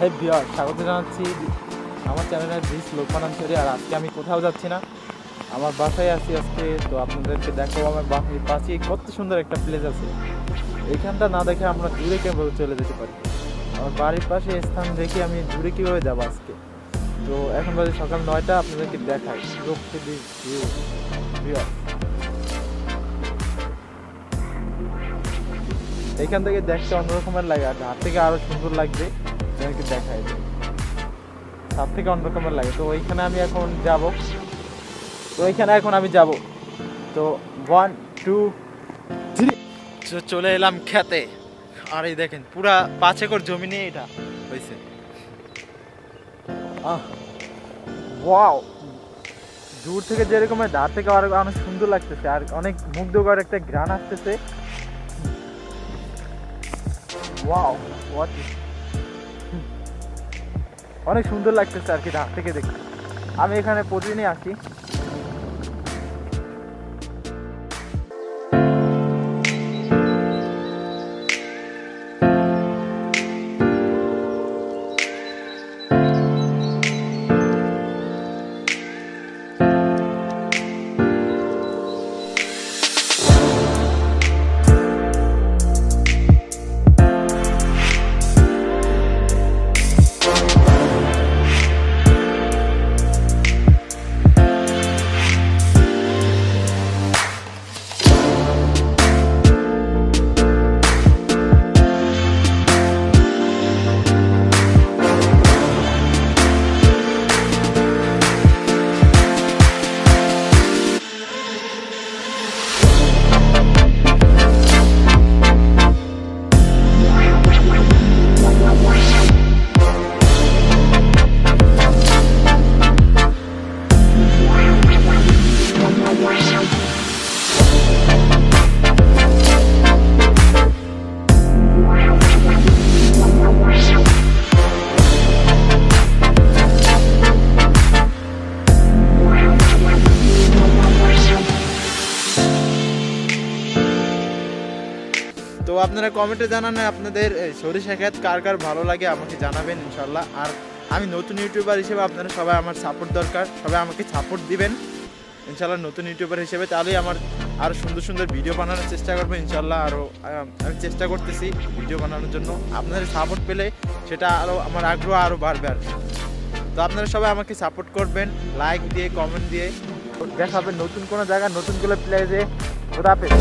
High viewer, স্বাগত জানাচ্ছি আমার চ্যানেলের ব্রিজ লোকমান আনসারি। আর আজকে আমি কোথাও যাচ্ছি না, আমার বাসায় আছি আজকে। তো আপনাদেরকে দেখাবো আমার বাসার পাশে কত সুন্দর একটা প্লেস আছে। এইখানটা না দেখে আমরা দূরে কীভাবে চলে যেতে পারি। আমার বাড়ির পাশে স্থান দেখে আমি দূরে কীভাবে যাবো আজকে। তো এখন বাজে সকাল 9টা, আপনাদেরকে দেখাই ভিউয়ার। এইখান থেকে দেখতে অন্যরকমের লাগে, আর হাত থেকে আরও সুন্দর লাগবে। আপনাদেরকে দেখাই হাত থেকে অন্যরকমের লাগে। তো ওইখানে আমি এখন যাব, তো 1 2 3 চলে এলাম খেতে। আর এই দেখেন পুরা 5 একর জমি নিয়ে এটা হয়েছে। ওয়াও, দূর থেকে যেরকম ধার থেকে আর অনেক সুন্দর লাগতেছে, আর অনেক মুগ্ধকর একটা ঘ্রাণ আসতেছে। ওয়াও, অনেক সুন্দর লাগতেছে আর কি ধার থেকে দেখতে। আমি এখানে প্রতিদিনই আসি। তো আপনারা কমেন্টে জানান আপনাদের সরিষা ক্ষেত কার কার ভালো লাগে, আমাকে জানাবেন ইনশাল্লাহ। আর আমি নতুন ইউটিউবার হিসেবে আপনারা সবাই আমার সাপোর্ট দরকার, সবাই আমাকে সাপোর্ট দিবেন ইনশাল্লাহ নতুন ইউটিউবার হিসেবে। তাহলেই আমার আরও সুন্দর সুন্দর ভিডিও বানানোর চেষ্টা করবো ইনশাল্লাহ। আরও আমি চেষ্টা করতেছি ভিডিও বানানোর জন্য। আপনাদের সাপোর্ট পেলে সেটা আরও আমার আগ্রহ আরও বাড়বে আর কি। তো আপনারা সবাই আমাকে সাপোর্ট করবেন লাইক দিয়ে, কমেন্ট দিয়ে। দেখা হবে নতুন কোনো জায়গায়, নতুন কোনো প্লেসে। খোদা হাফেজ।